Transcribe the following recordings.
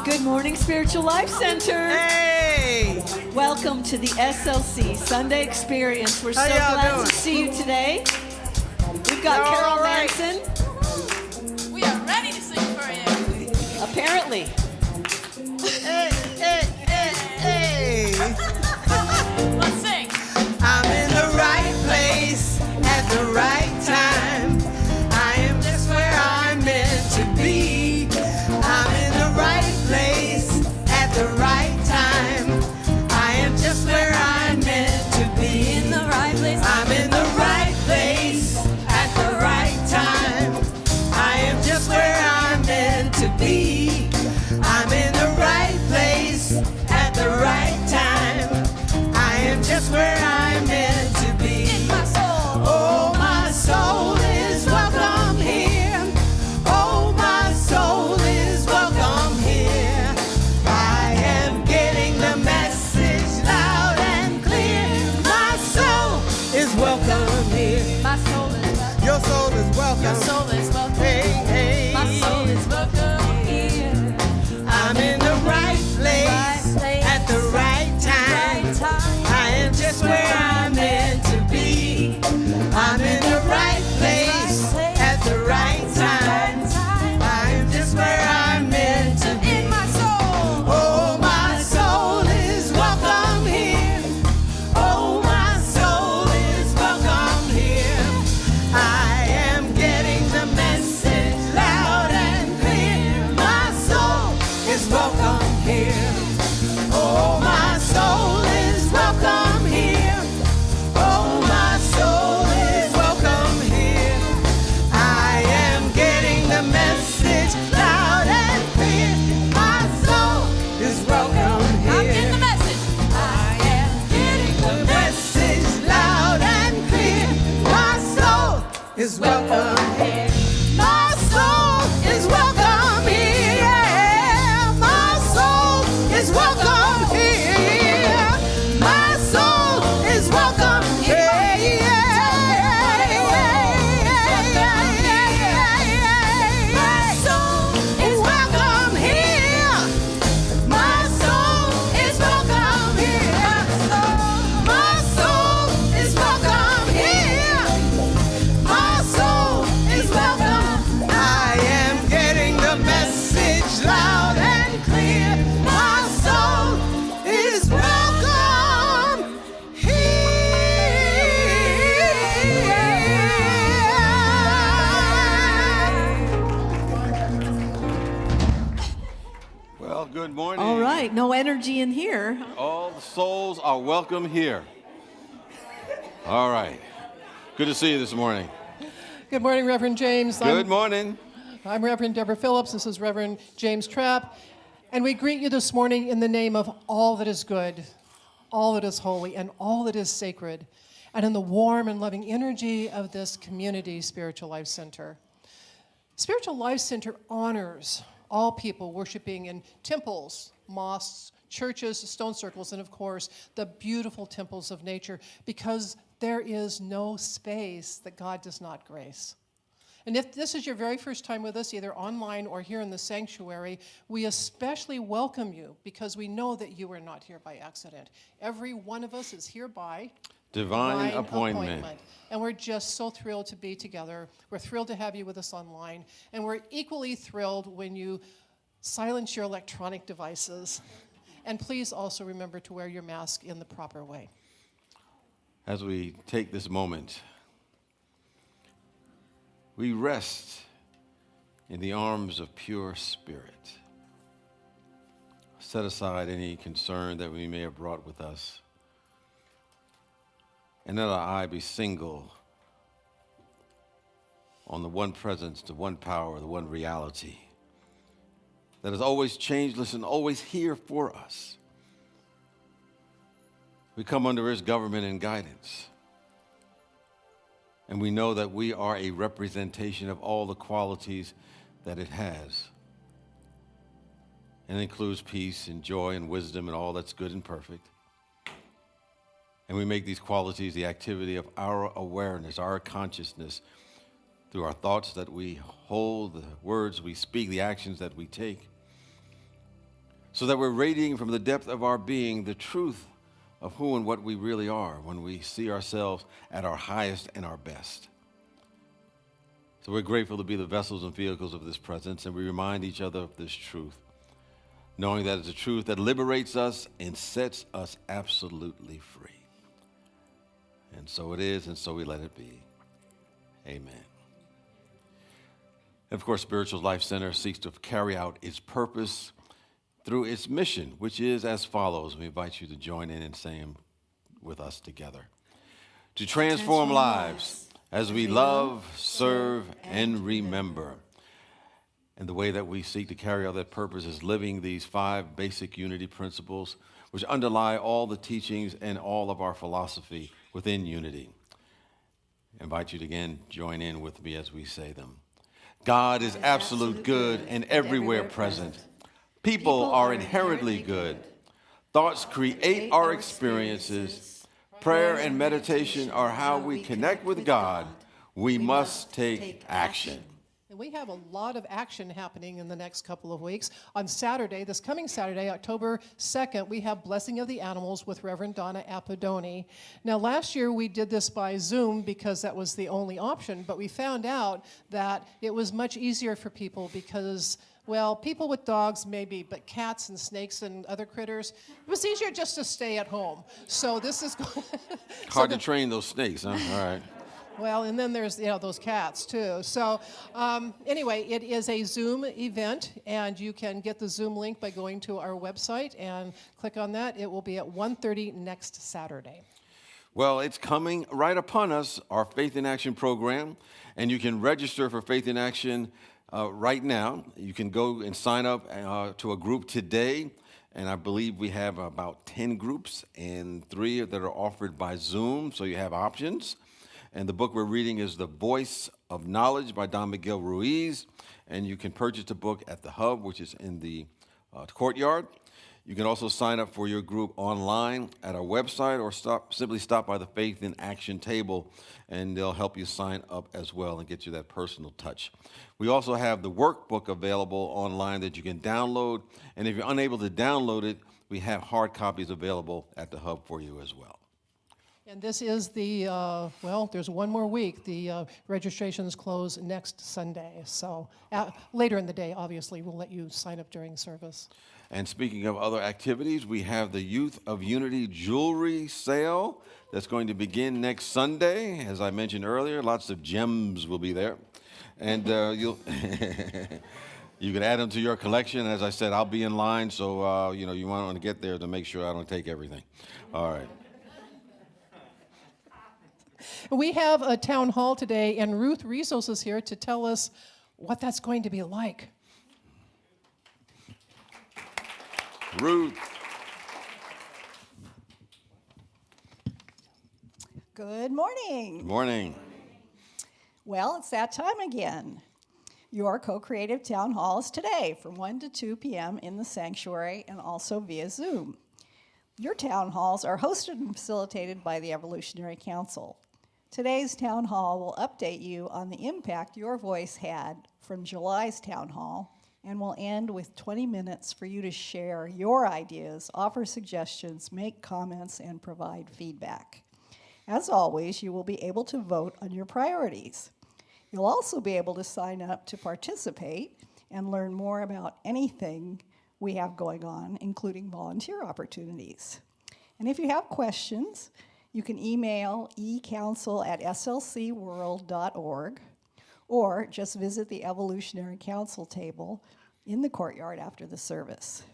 Good morning, Spiritual Life Center. Hey! Welcome to the SLC Sunday Experience. We're so How y'all glad doing? to see you today. We've got Y'all Carol all right? Manson, We are ready to sing for you. apparently. Hey, hey, hey, hey! Let's sing. I'm in the right place at the right time. I am just where I'm meant to be. I'm in the right place at the right time. I am just where I'm meant to be. In the right place. I'm in the right place at the right time. I am just where I'm meant to be. I'm in the right place at the right time. I am just where I'm meant to be. In my soul. Oh, my soul is welcome here. Oh, my soul is welcome here. I am getting the message loud and clear. My soul is welcome here. My soul is welcome. Your soul is welcome. Your soul is welcome. Hey, hey. My soul is welcome here. I'm in the right place at the right time. I am just where I'm meant to be. I'm in the right place at the right time. I am just where I'm meant to be. In my soul. Oh, my soul is welcome here. Oh, my soul is welcome here. I am getting the message loud and clear. My soul is welcome here. Oh, my soul is welcome here. Oh, my soul is welcome here. I am getting the message loud and clear. My soul is welcome I'm getting the here. message. I am getting The message loud and clear. My soul is welcome here. My soul is welcome here. My soul is welcome here. My soul is welcome here. My soul is welcome here. My soul is welcome here. My soul is welcome here. My soul is welcome. I am getting the message loud and clear. My soul is welcome here. Well, good morning. All right, no energy in here. All the souls are welcome here. All right. Good to see you this morning. Good morning, Reverend James. Good morning. I'm Reverend Deborah Phillips. This is Reverend James Trapp. And we greet you this morning in the name of all that is good, all that is holy, and all that is sacred, and in the warm and loving energy of this community Spiritual Life Center. Spiritual Life Center honors all people worshiping in temples, mosques, churches, stone circles, and of course, the beautiful temples of nature, because there is no space that God does not grace. And if this is your very first time with us, either online or here in the sanctuary, we especially welcome you because we know that you are not here by accident. Every one of us is here by Divine appointment. And we're just so thrilled to be together. We're thrilled to have you with us online. And we're equally thrilled when you silence your electronic devices. And please also remember to wear your mask in the proper way. As we take this moment, we rest in the arms of pure spirit. Set aside any concern that we may have brought with us. And let our eye be single on the one presence, the one power, the one reality that is always changeless and always here for us. We come under his government and guidance. And we know that we are a representation of all the qualities that it has. And it includes peace and joy and wisdom and all that's good and perfect. And we make these qualities the activity of our awareness, our consciousness, through our thoughts that we hold, the words we speak, the actions that we take, so that we're radiating from the depth of our being the truth of who and what we really are when we see ourselves at our highest and our best. So we're grateful to be the vessels and vehicles of this presence, and we remind each other of this truth, knowing that it's a truth that liberates us and sets us absolutely free. And so it is, and so we let it be. Amen. And of course, Spiritual Life Center seeks to carry out its purpose through its mission, which is as follows. We invite you to join in and say them with us together. To transform lives as we love, serve, and remember. And the way that we seek to carry out that purpose is living these 5 basic unity principles, which underlie all the teachings and all of our philosophy within unity. I invite you to again join in with me as we say them. God is absolute good and everywhere present. People are inherently good. Thoughts create our experiences. Prayer and meditation are how we connect with God. We must take action. And we have a lot of action happening in the next couple of weeks. On Saturday, this coming Saturday, October 2nd, we have Blessing of the Animals with Reverend Donna Apodoni. Now, last year we did this by Zoom because that was the only option, but we found out that it was much easier for people because, well, people with dogs maybe, but cats and snakes and other critters, it was easier just to stay at home. So this is Hard to train those snakes, huh? All right. Well, and then there's those cats too. So anyway, it is a Zoom event, and you can get the Zoom link by going to our website and click on that. It will be at 1:30 next Saturday. Well, it's coming right upon us, our Faith in Action program, and you can register for Faith in Action right now. You can go and sign up to a group today, and I believe we have about 10 groups and 3 that are offered by Zoom, so you have options. And the book we're reading is The Voice of Knowledge by Don Miguel Ruiz. And you can purchase the book at the Hub, which is in the courtyard. You can also sign up for your group online at our website or simply stop by the Faith in Action table, and they'll help you sign up as well and get you that personal touch. We also have the workbook available online that you can download. And if you're unable to download it, we have hard copies available at the Hub for you as well. And this is the, there's one more week. The registrations close next Sunday. So later in the day, obviously, we'll let you sign up during service. And speaking of other activities, we have the Youth of Unity jewelry sale that's going to begin next Sunday. As I mentioned earlier, lots of gems will be there. And you can add them to your collection. As I said, I'll be in line, so you want to get there to make sure I don't take everything. All right. We have a town hall today, and Ruth Rizos is here to tell us what that's going to be like. Ruth. Good morning. Good morning. Well, it's that time again. Your co-creative town halls today from 1 to 2 p.m. in the sanctuary and also via Zoom. Your town halls are hosted and facilitated by the Evolutionary Council. Today's town hall will update you on the impact your voice had from July's town hall, and will end with 20 minutes for you to share your ideas, offer suggestions, make comments, and provide feedback. As always, you will be able to vote on your priorities. You'll also be able to sign up to participate and learn more about anything we have going on, including volunteer opportunities. And if you have questions, you can email ecouncil@slcworld.org, or just visit the Evolutionary Council table in the courtyard after the service.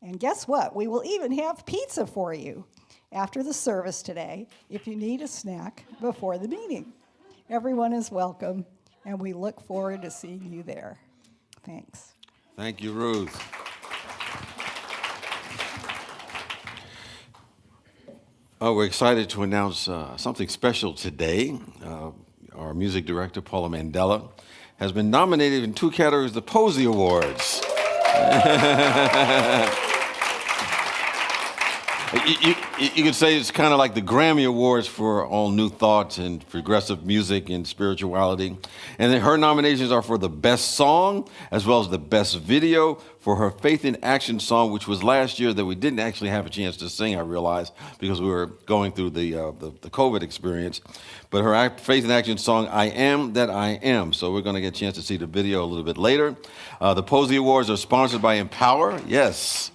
And guess what? We will even have pizza for you after the service today if you need a snack before the meeting. Everyone is welcome, and we look forward to seeing you there. Thanks. Thank you, Ruth. We're excited to announce something special today. Our music director, Paula Mandella, has been nominated in 2 categories, the Posey Awards. You could say it's kind of like the Grammy Awards for all new thoughts and progressive music and spirituality. And then her nominations are for the best song, as well as the best video for her Faith in Action song, which was last year that we didn't actually have a chance to sing, I realized, because we were going through the COVID experience. But her Faith in Action song, I Am That I Am. So we're going to get a chance to see the video a little bit later. The Posey Awards are sponsored by Empower, yes,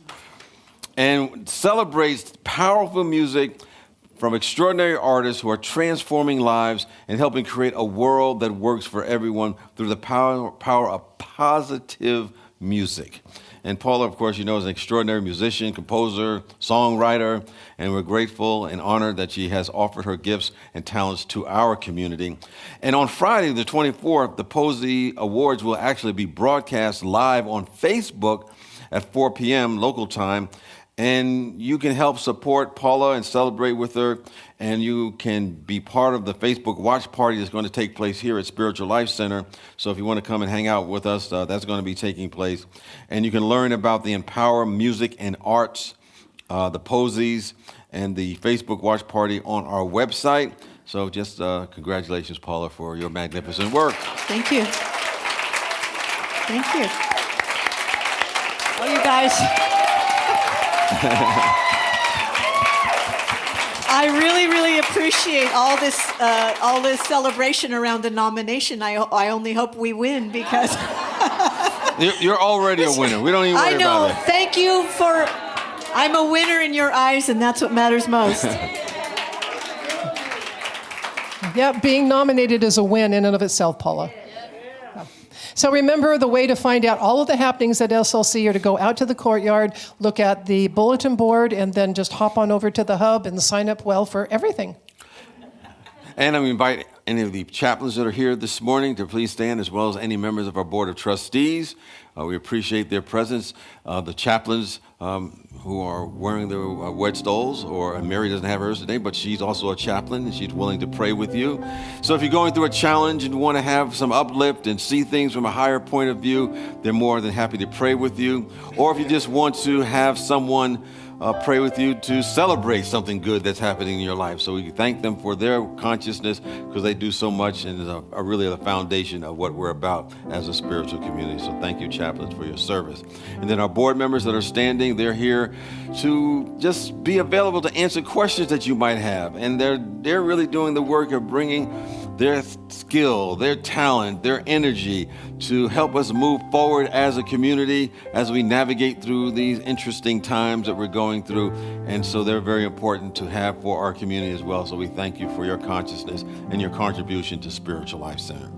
and celebrates powerful music from extraordinary artists who are transforming lives and helping create a world that works for everyone through the power of positive music. And Paula, of course, you know, is an extraordinary musician, composer, songwriter, and we're grateful and honored that she has offered her gifts and talents to our community. And on Friday, the 24th, the Posey Awards will actually be broadcast live on Facebook at 4 p.m. local time. And you can help support Paula and celebrate with her, and you can be part of the Facebook watch party that's going to take place here at Spiritual Life Center. So if you want to come and hang out with us, that's going to be taking place. And you can learn about the Empower Music and Arts, the Poseys, and the Facebook watch party on our website. So just congratulations, Paula, for your magnificent work. Thank you. Thank you. Oh, you guys. I really, really appreciate all this celebration around the nomination. I only hope we win because You're already a winner. We don't even worry I know. about it. Thank you for. I'm a winner in your eyes, and that's what matters most. Yeah, being nominated is a win in and of itself, Paula. So remember, the way to find out all of the happenings at SLC are to go out to the courtyard, look at the bulletin board, and then just hop on over to the hub and sign up well for everything. And I invite any of the chaplains that are here this morning to please stand, as well as any members of our Board of Trustees. We appreciate their presence. The chaplains who are wearing their wed stoles, or Mary doesn't have hers today, but she's also a chaplain, and she's willing to pray with you. So if you're going through a challenge and want to have some uplift and see things from a higher point of view, they're more than happy to pray with you. Or if you just want to have someone pray with you to celebrate something good that's happening in your life. So we thank them for their consciousness, because they do so much and are really the foundation of what we're about as a spiritual community. So thank you, chaplains, for your service. And then our board members that are standing, they're here to just be available to answer questions that you might have. And they're really doing the work of bringing their skill, their talent, their energy to help us move forward as a community as we navigate through these interesting times that we're going through. And so they're very important to have for our community as well. So we thank you for your consciousness and your contribution to Spiritual Life Center.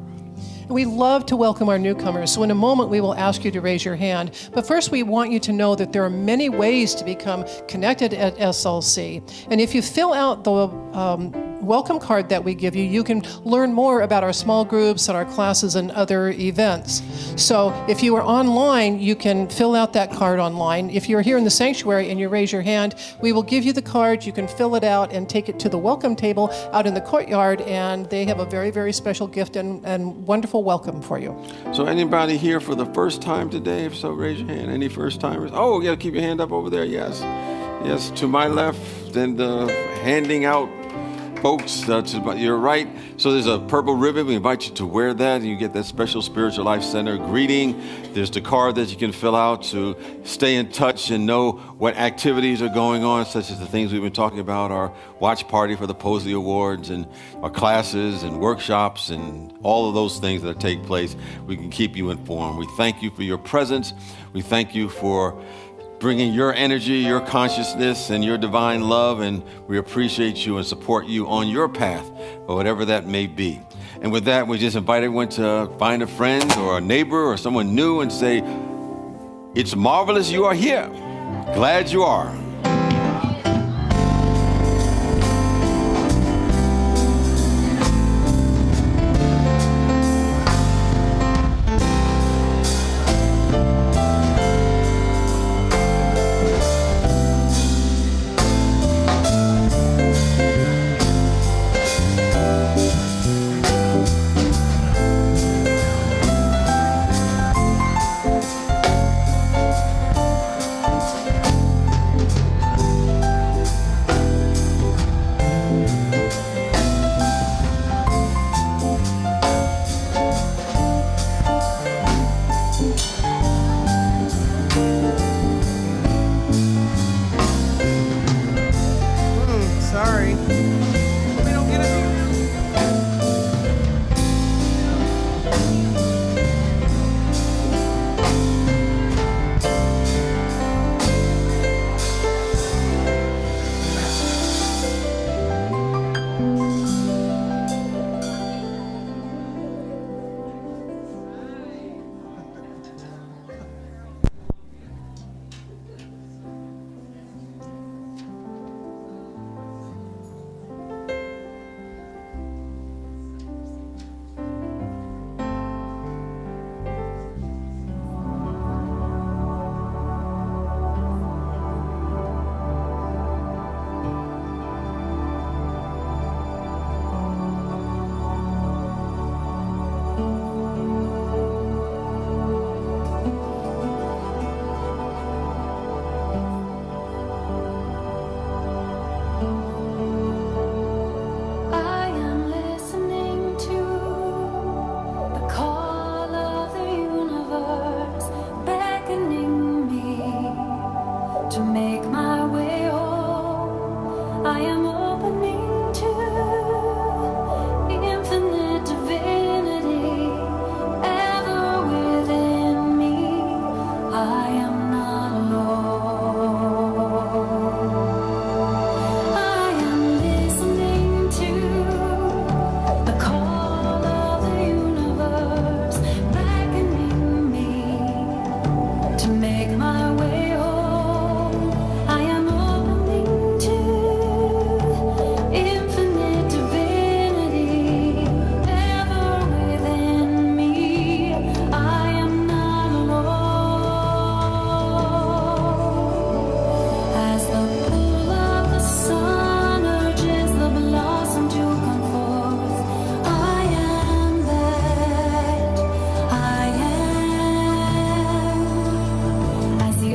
We love to welcome our newcomers, so in a moment we will ask you to raise your hand. But first we want you to know that there are many ways to become connected at SLC. And if you fill out the welcome card that we give you, you can learn more about our small groups and our classes and other events. So if you are online, you can fill out that card online. If you're here in the sanctuary and you raise your hand, we will give you the card. You can fill it out and take it to the welcome table out in the courtyard, and they have a very, very special gift and wonderful welcome for you. So anybody here for the first time today? If so, raise your hand. Any first timers? Oh, yeah, keep your hand up over there. Yes. Yes, to my left, then the handing out folks to your right. So there's a purple ribbon. We invite you to wear that, and you get that special Spiritual Life Center greeting. There's the card that you can fill out to stay in touch and know what activities are going on, such as the things we've been talking about, our watch party for the Posey Awards and our classes and workshops and all of those things that take place. We can keep you informed. We thank you for your presence. We thank you for bringing your energy, your consciousness, and your divine love, and we appreciate you and support you on your path, or whatever that may be. And with that, we just invite everyone to find a friend or a neighbor or someone new and say, "It's marvelous you are here. Glad you are." to make my way home. I am opening to infinite divinity ever within me. I am not alone. As the pull of the sun urges the blossom to come forth, I am that I am. As the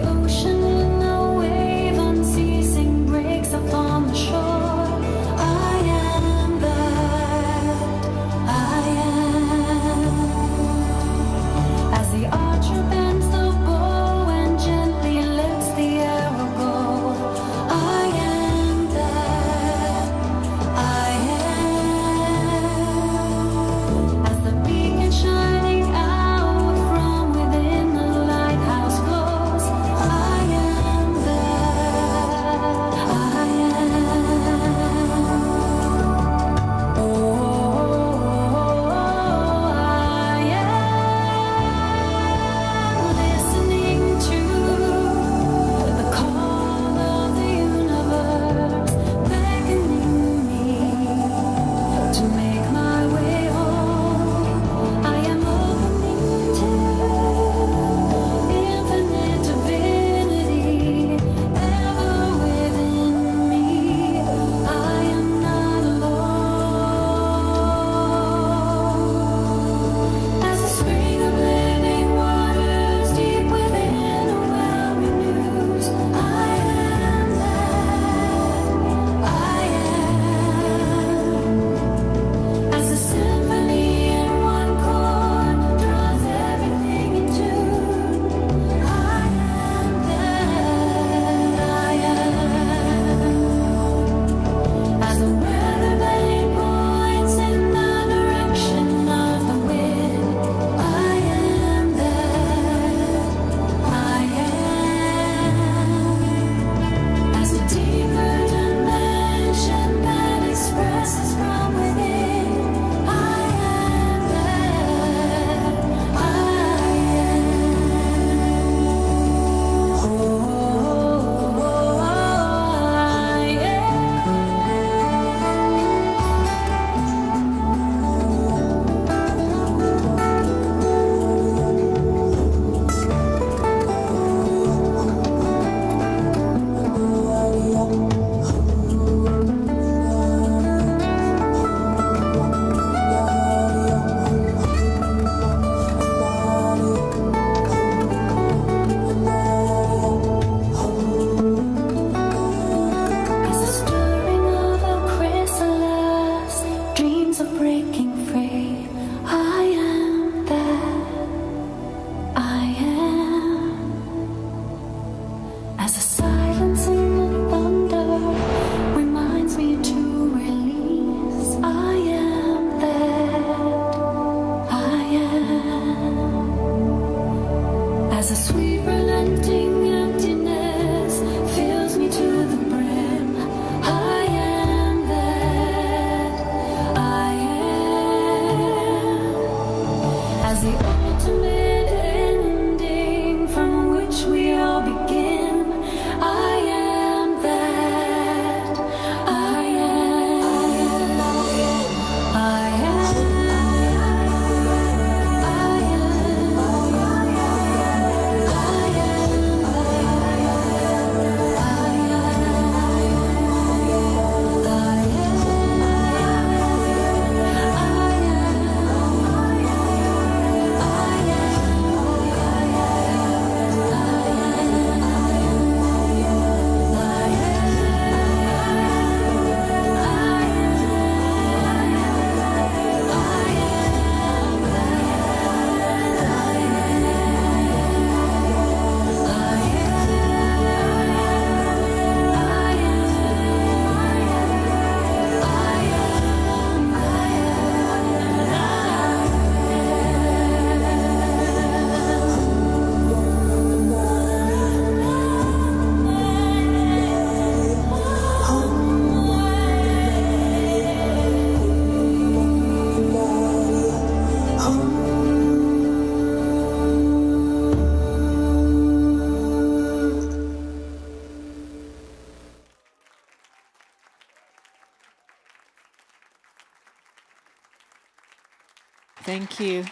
Thank you.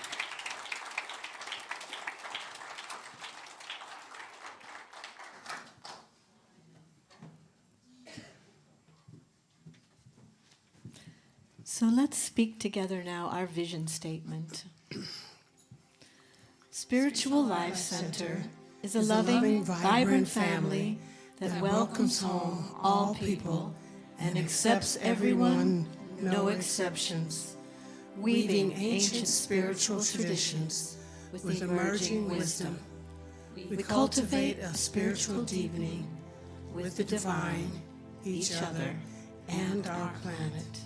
So let's speak together now our vision statement. Spiritual Life Center is a loving, vibrant family that welcomes home all people and accepts everyone, no exceptions, weaving ancient spiritual traditions with emerging wisdom. We cultivate a spiritual deepening with the divine, each other, and our planet.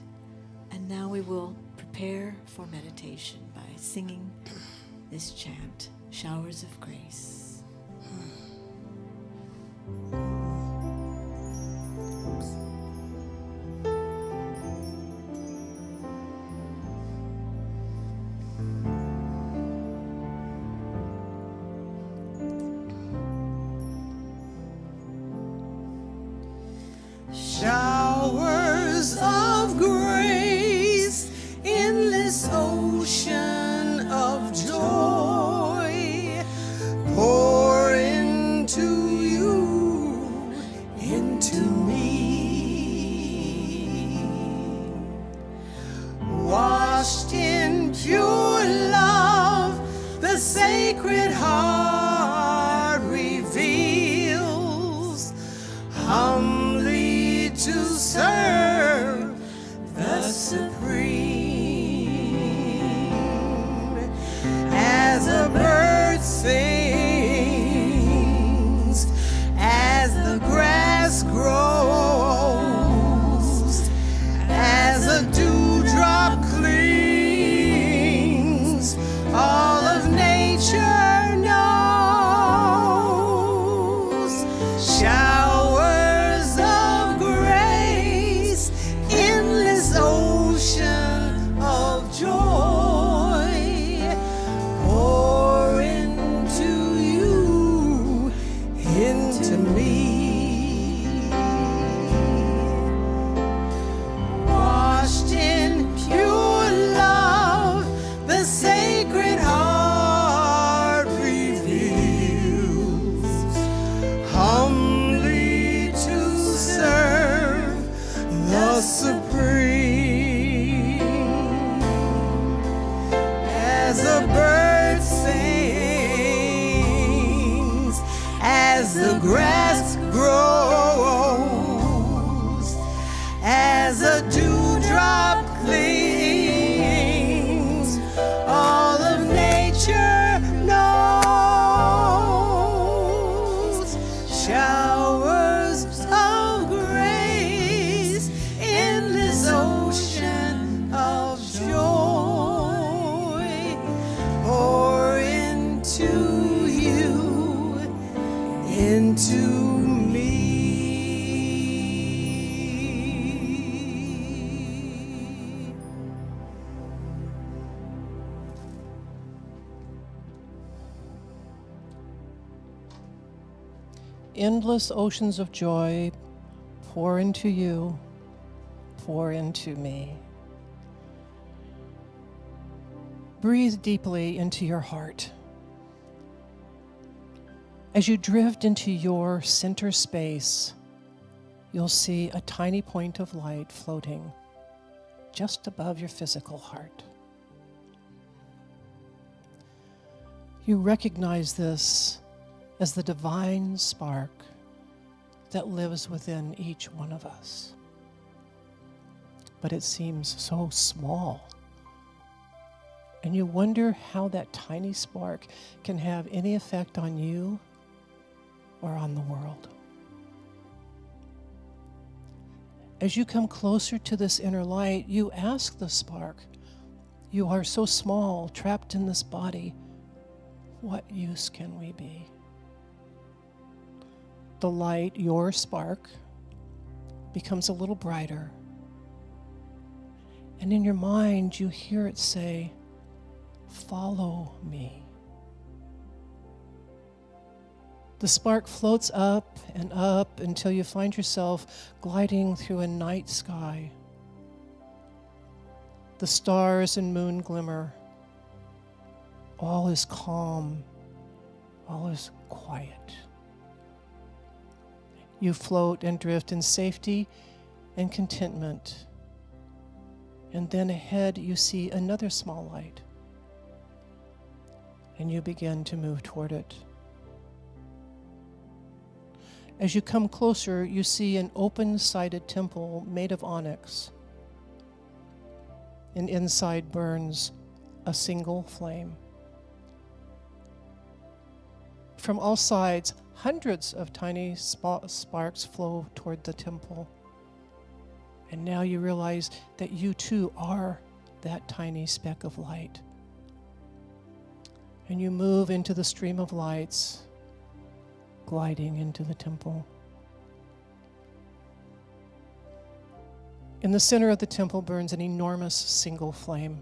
And now we will prepare for meditation by singing this chant, Showers of Grace. Showers of grace, endless ocean of joy, pour into you, into me. Washed in pure love, the Sacred Heart reveals, humbly to serve the Supreme. As a bird sings, as the grass grows, as a dewdrop clings, all of nature knows. Showers of grace, endless ocean of joy, pour into you, into me. Washed in pure love, the Sacred Heart reveals, humbly to serve the Supreme. As a bird sings, as the grass grows, as a dewdrop clings, all of nature knows. Showers of grace, endless ocean of joy, pour into you, into me. Endless oceans of joy pour into you, pour into me. Breathe deeply into your heart. As you drift into your center space, you'll see a tiny point of light floating just above your physical heart. You recognize this as the divine spark that lives within each one of us. But it seems so small. And you wonder how that tiny spark can have any effect on you or on the world. As you come closer to this inner light, you ask the spark, "You are so small, trapped in this body. What use can we be?" The light, your spark, becomes a little brighter. And in your mind, you hear it say, "Follow me." The spark floats up and up until you find yourself gliding through a night sky. The stars and moon glimmer, all is calm, all is quiet. You float and drift in safety and contentment. And then ahead you see another small light. And you begin to move toward it. As you come closer, you see an open-sided temple made of onyx. And inside burns a single flame. From all sides, hundreds of tiny sparks flow toward the temple. And now you realize that you too are that tiny speck of light. And you move into the stream of lights, gliding into the temple. In the center of the temple burns an enormous single flame.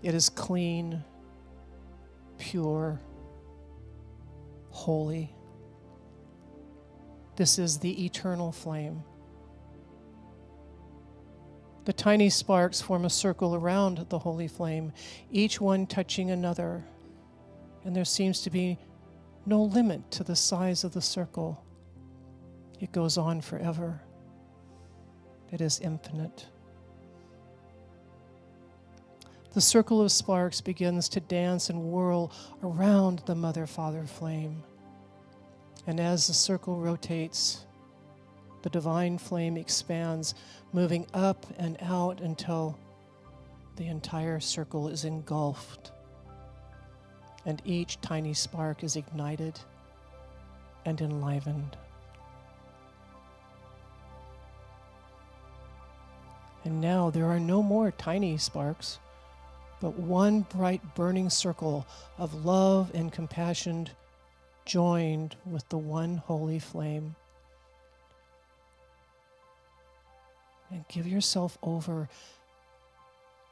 It is clean, pure, holy. This is the eternal flame. The tiny sparks form a circle around the holy flame, each one touching another, and there seems to be no limit to the size of the circle. It goes on forever. It is infinite. The circle of sparks begins to dance and whirl around the mother-father flame. And as the circle rotates, the divine flame expands, moving up and out until the entire circle is engulfed. And each tiny spark is ignited and enlivened. And now there are no more tiny sparks, but one bright burning circle of love and compassion joined with the one holy flame. And give yourself over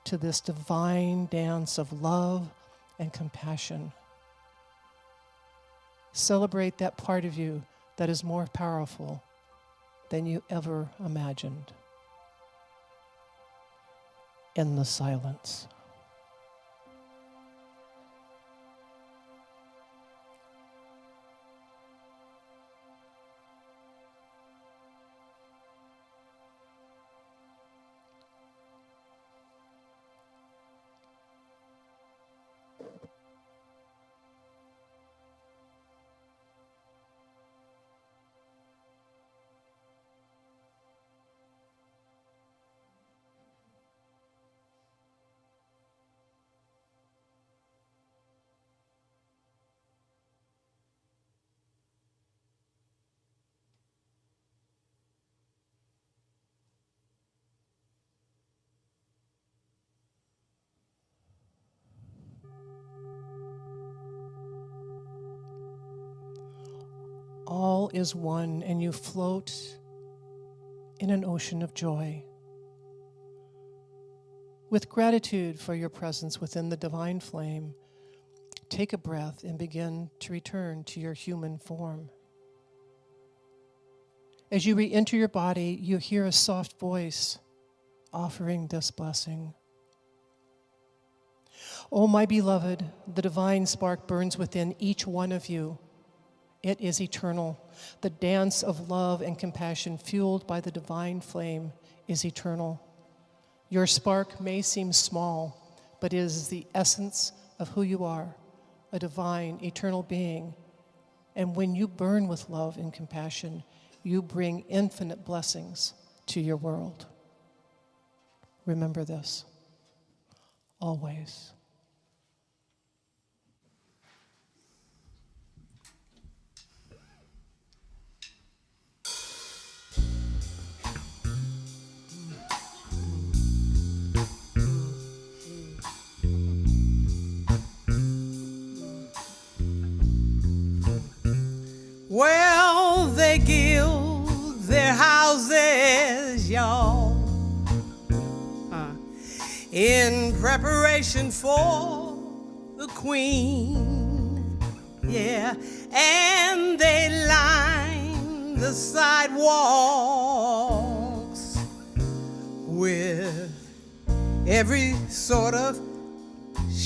to this divine dance of love and compassion. Celebrate that part of you that is more powerful than you ever imagined. In the silence. All is one, and you float in an ocean of joy. With gratitude for your presence within the divine flame, take a breath and begin to return to your human form. As you re-enter your body, you hear a soft voice offering this blessing. Oh, my beloved, the divine spark burns within each one of you. It is eternal. The dance of love and compassion fueled by the divine flame is eternal. Your spark may seem small, but it is the essence of who you are, a divine, eternal being. And when you burn with love and compassion, you bring infinite blessings to your world. Remember this, always. Well, they gild their houses, y'all, in preparation for the queen, yeah, and they line the sidewalks with every sort of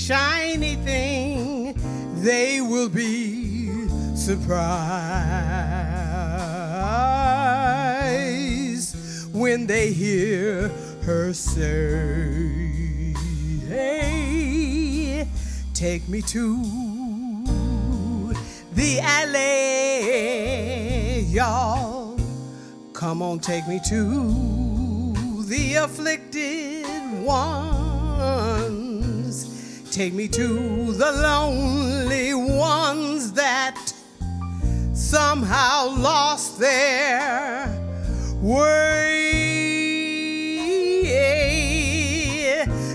shiny thing, they will be surprised when they hear her say, hey, take me to the alley, y'all. Come on, take me to the afflicted ones. Take me to the lonely ones that somehow lost their way.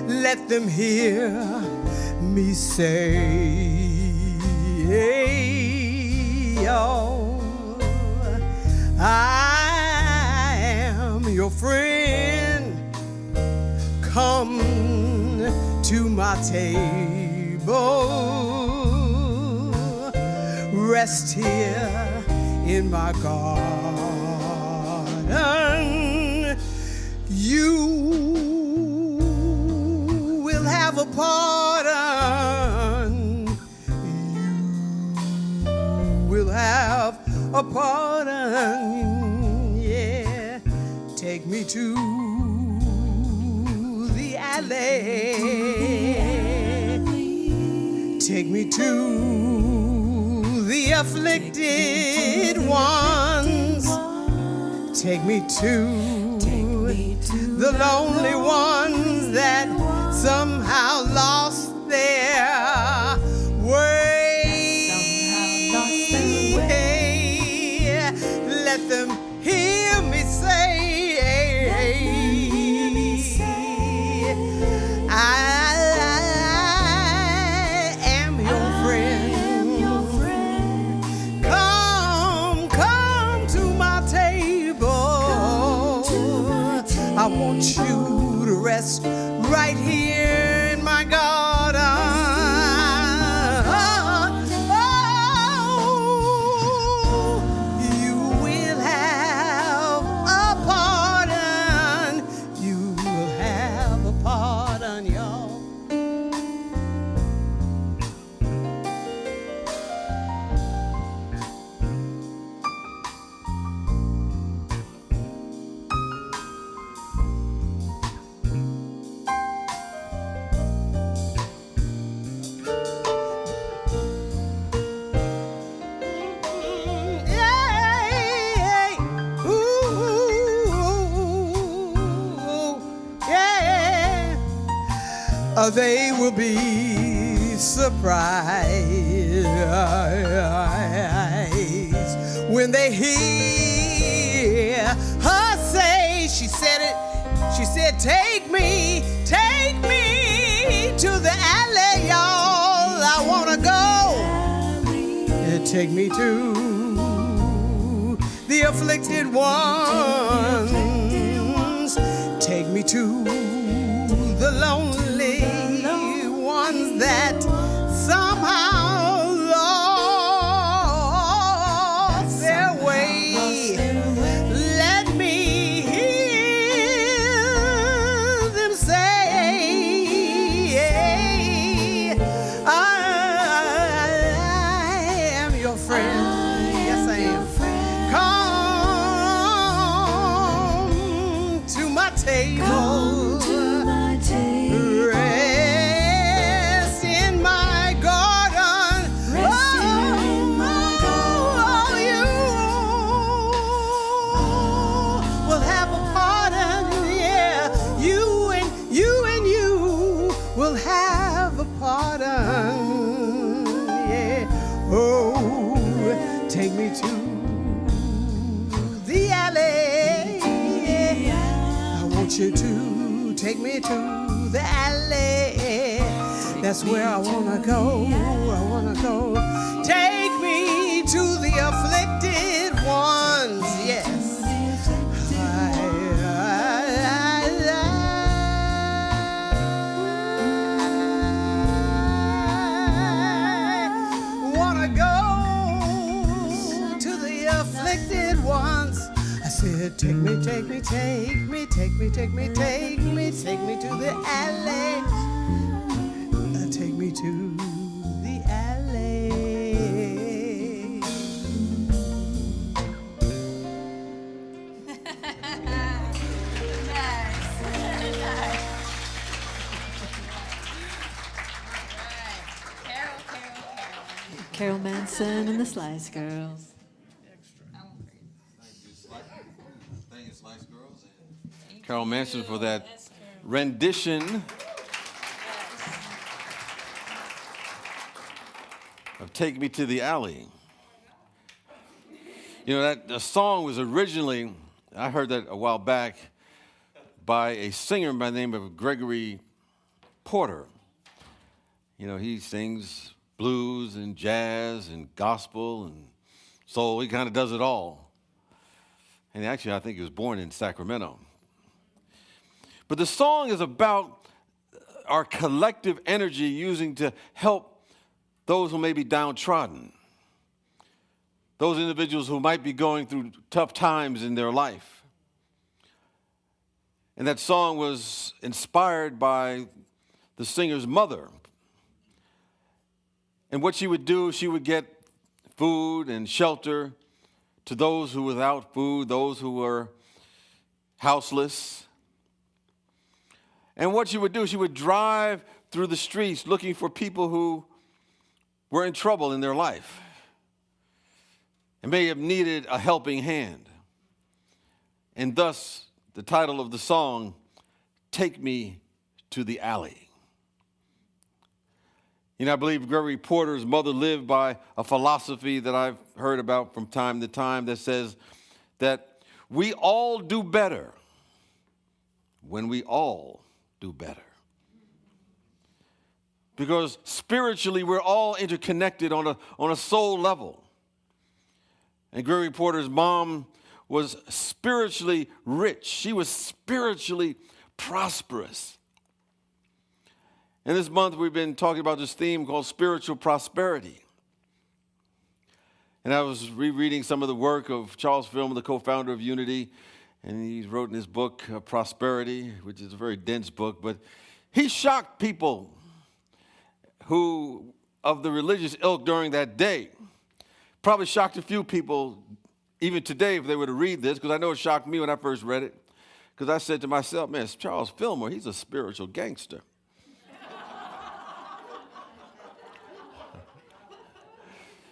Let them hear me say, oh, I am your friend. Come to my table. Rest here in my garden. You will have a pardon. You will have a pardon. Yeah, take me to the alley. Take me to the afflicted ones. Take me to the lonely ones that somehow lost their way. Let them hear me say, I am your friend. Come to my table. I want you to rest right here in my garden. Oh, you will have a pardon. You will have a pardon, y'all. They will be surprised when they hear her say, she said it, she said, take me to the alley, y'all. I wanna go. Take me to the afflicted ones. Take me to the lonely ones that somehow lost their way. Let me hear them say, I am your friend. Yes, I am. Come to my table. Rest in my garden. Oh, you will have a pardon. Yeah, you and you will have a pardon. Yeah. Oh, take me to the alley. I want you to take me to the alley. That's where I wanna go. I wanna go. Take me to the afflicted ones. Yes. I wanna go to the afflicted ones. I said, take me to the alley. Take me Manson and the Slice Girls. Thank you, Slice Girls. And Carol Manson for that rendition of Take Me to the Alley. You know, that the song was originally, I heard that a while back, by a singer by the name of Gregory Porter. You know, he sings blues and jazz and gospel and soul. He kind of does it all. And actually, I think he was born in Sacramento. But the song is about our collective energy using to help those who may be downtrodden, those individuals who might be going through tough times in their life. And that song was inspired by the singer's mother. And what she would do, she would get food and shelter to those who were without food, those who were houseless. And what she would do, she would drive through the streets looking for people who were in trouble in their life and may have needed a helping hand. And thus, the title of the song, Take Me to the Alley. You know, I believe Gregory Porter's mother lived by a philosophy that I've heard about from time to time that says that we all do better when we all do better. Because spiritually, we're all interconnected on a soul level. And Gregory Porter's mom was spiritually rich. She was spiritually prosperous. And this month we've been talking about this theme called spiritual prosperity. And I was rereading some of the work of Charles Phillips, the co-founder of Unity, and he wrote in his book, Prosperity, which is a very dense book, but he shocked people who, of the religious ilk during that day. Probably shocked a few people even today if they were to read this, because I know it shocked me when I first read it, because I said to myself, man, Charles Fillmore, he's a spiritual gangster.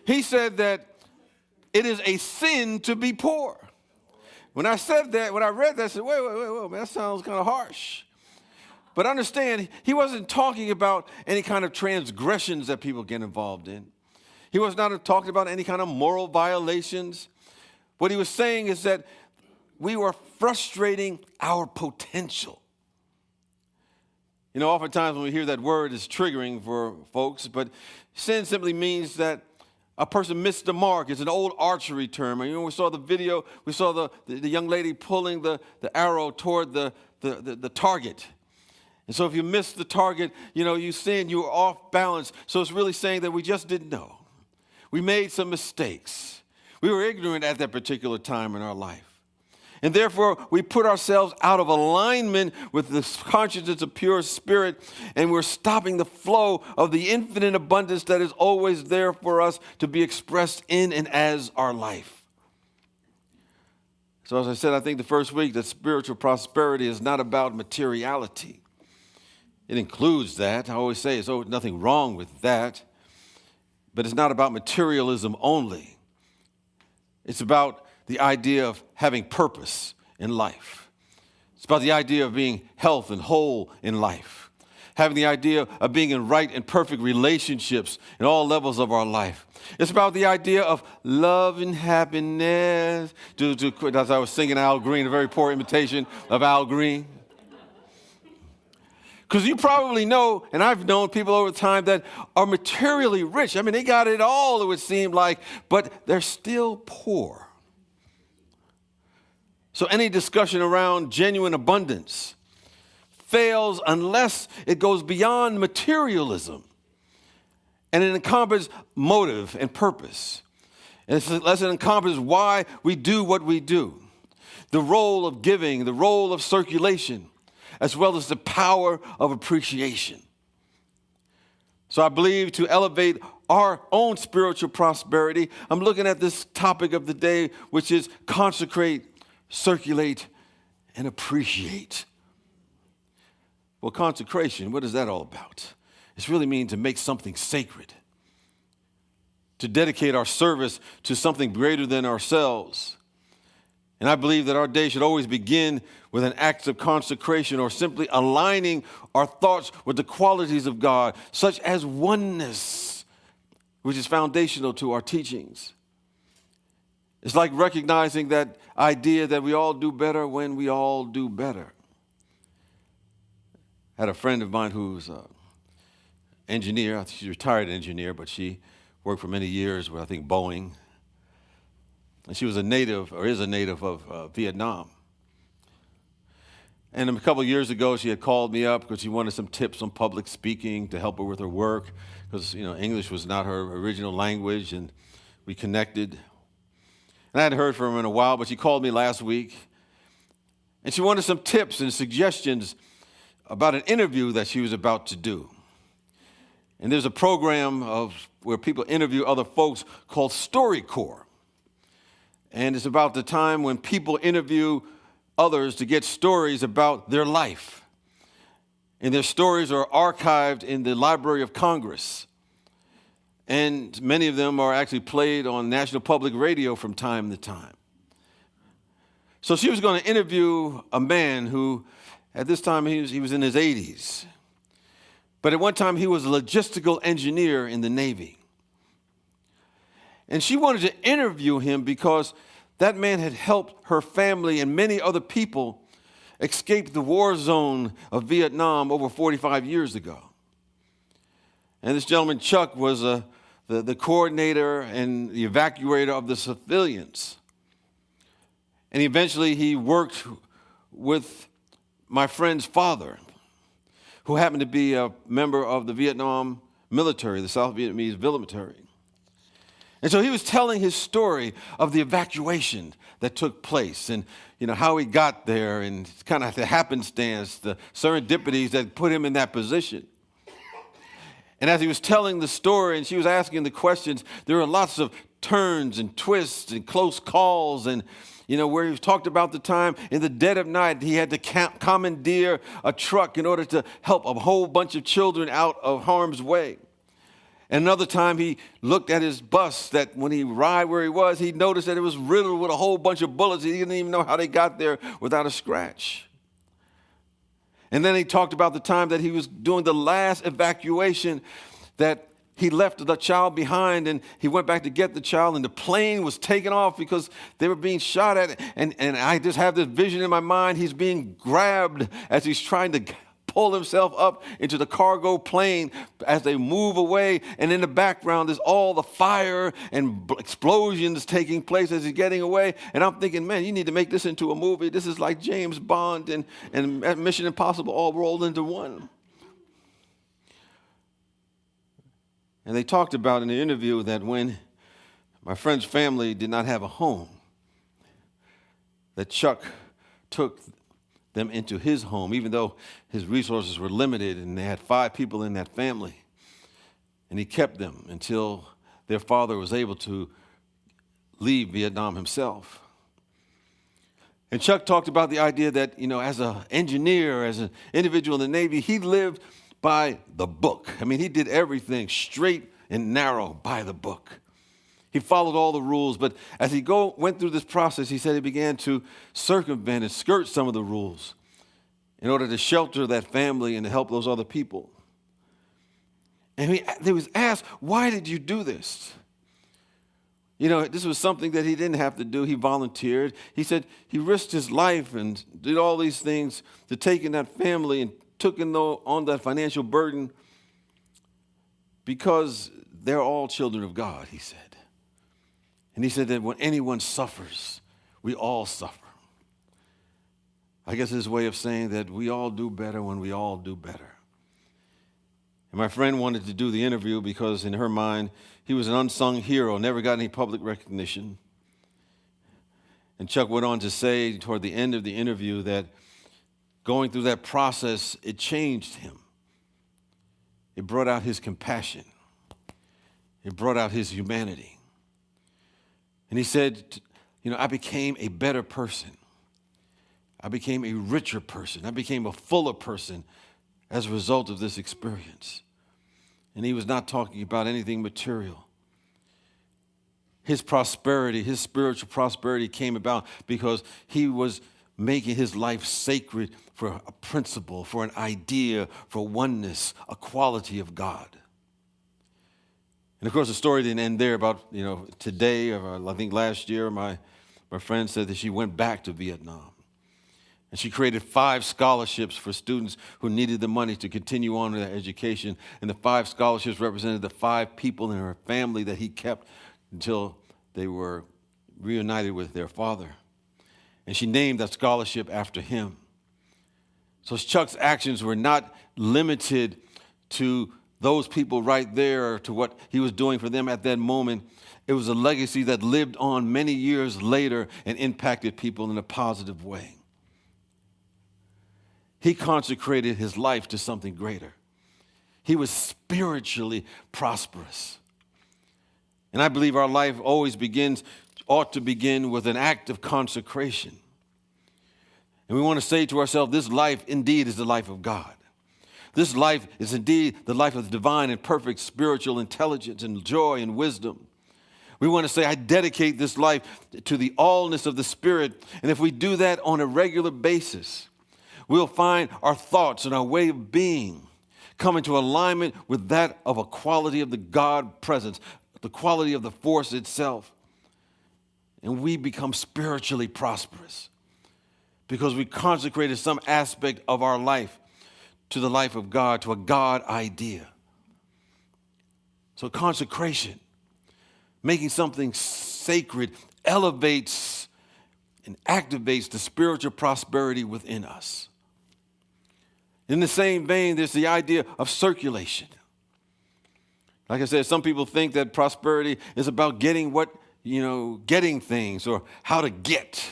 He said that it is a sin to be poor. When I said that, when I read that, I said, wait, man, that sounds kind of harsh. But understand, he wasn't talking about any kind of transgressions that people get involved in. He was not talking about any kind of moral violations. What he was saying is that we were frustrating our potential. You know, oftentimes when we hear that word, it's triggering for folks, but sin simply means that a person missed the mark. It's an old archery term. And, you know, we saw the video, we saw the young lady pulling the arrow toward the target. And so if you missed the target, you know, you sinned, you were off balance. So it's really saying that we just didn't know. We made some mistakes. We were ignorant at that particular time in our life. And therefore, we put ourselves out of alignment with the consciousness of pure spirit, and we're stopping the flow of the infinite abundance that is always there for us to be expressed in and as our life. So as I said, I think the first week that spiritual prosperity is not about materiality. It includes that. I always say there's nothing wrong with that. But it's not about materialism only. It's about the idea of having purpose in life. It's about the idea of being health and whole in life. Having the idea of being in right and perfect relationships in all levels of our life. It's about the idea of love and happiness. As I was singing Al Green, a very poor imitation of Al Green. Because you probably know, and I've known people over time that are materially rich. I mean, they got it all, it would seem like, but they're still poor. So any discussion around genuine abundance fails unless it goes beyond materialism and it encompasses motive and purpose. And unless it encompasses why we do what we do, the role of giving, the role of circulation, as well as the power of appreciation. So I believe to elevate our own spiritual prosperity, I'm looking at this topic of the day, which is consecrate, circulate, and appreciate. Well, consecration, what is that all about? It's really mean to make something sacred. to dedicate our service to something greater than ourselves. And I believe that our day should always begin with an act of consecration or simply aligning our thoughts with the qualities of God, such as oneness, which is foundational to our teachings. It's like recognizing that idea that we all do better when we all do better. I had a friend of mine who's an engineer. She's a retired engineer, but she worked for many years with, I think, Boeing. And she was a native, or is a native of Vietnam. And a couple of years ago, she had called me up because she wanted some tips on public speaking to help her with her work, because English was not her original language, and we connected. And I hadn't heard from her in a while, but she called me last week, and she wanted some tips and suggestions about an interview that she was about to do. And there's a program where people interview other folks called StoryCorps. And it's about the time when people interview others to get stories about their life. And their stories are archived in the Library of Congress. And many of them are actually played on National Public Radio from time to time. So she was going to interview a man who, at this time, he was in his 80s. But at one time, he was a logistical engineer in the Navy. And she wanted to interview him because that man had helped her family and many other people escape the war zone of Vietnam over 45 years ago. And this gentleman, Chuck, was the coordinator and the evacuator of the civilians. And eventually he worked with my friend's father, who happened to be a member of the Vietnam military, the South Vietnamese military. And so he was telling his story of the evacuation that took place and how he got there and kind of the happenstance, the serendipities that put him in that position. And as he was telling the story and she was asking the questions, there were lots of turns and twists and close calls and where he talked about the time in the dead of night he had to commandeer a truck in order to help a whole bunch of children out of harm's way. And another time he looked at his bus that when he arrived where he was, he noticed that it was riddled with a whole bunch of bullets. He didn't even know how they got there without a scratch. And then he talked about the time that he was doing the last evacuation, that he left the child behind and he went back to get the child and the plane was taken off because they were being shot at. And I just have this vision in my mind. He's being grabbed as he's trying to pull himself up into the cargo plane as they move away. And in the background is all the fire and explosions taking place as he's getting away. And I'm thinking, man, you need to make this into a movie. This is like James Bond and Mission Impossible all rolled into one. And they talked about in the interview that when my friend's family did not have a home, that Chuck took them into his home, even though his resources were limited and they had 5 people in that family. And he kept them until their father was able to leave Vietnam himself. And Chuck talked about the idea that, as an engineer, as an individual in the Navy, he lived by the book. I mean, he did everything straight and narrow by the book. He followed all the rules, but as he went through this process, he said he began to circumvent and skirt some of the rules in order to shelter that family and to help those other people. And he was asked, why did you do this? This was something that he didn't have to do. He volunteered. He said he risked his life and did all these things to take in that family and took on that financial burden because they're all children of God, he said. And he said that when anyone suffers, we all suffer. I guess his way of saying that we all do better when we all do better. And my friend wanted to do the interview because in her mind, he was an unsung hero, never got any public recognition. And Chuck went on to say toward the end of the interview that going through that process, it changed him. It brought out his compassion. It brought out his humanity. And he said, I became a better person. I became a richer person. I became a fuller person as a result of this experience. And he was not talking about anything material. his prosperity, his spiritual prosperity came about because he was making his life sacred for a principle, for an idea, for oneness, a quality of God. And of course, the story didn't end there. About today, or I think last year, my friend said that she went back to Vietnam. And she created 5 scholarships for students who needed the money to continue on in their education. And the 5 scholarships represented the 5 people in her family that he kept until they were reunited with their father. And she named that scholarship after him. So Chuck's actions were not limited to those people right there, or to what he was doing for them at that moment. It was a legacy that lived on many years later and impacted people in a positive way. He consecrated his life to something greater. He was spiritually prosperous. And I believe our life ought to begin with an act of consecration. And we want to say to ourselves, this life indeed is the life of God. This life is indeed the life of divine and perfect spiritual intelligence and joy and wisdom. We want to say, I dedicate this life to the allness of the Spirit. And if we do that on a regular basis, we'll find our thoughts and our way of being come into alignment with that of a quality of the God presence, the quality of the force itself. And we become spiritually prosperous because we consecrated some aspect of our life to the life of God, to a God idea. So consecration, making something sacred, elevates and activates the spiritual prosperity within us. In the same vein, there's the idea of circulation. Like I said, some people think that prosperity is about getting getting things, or how to get.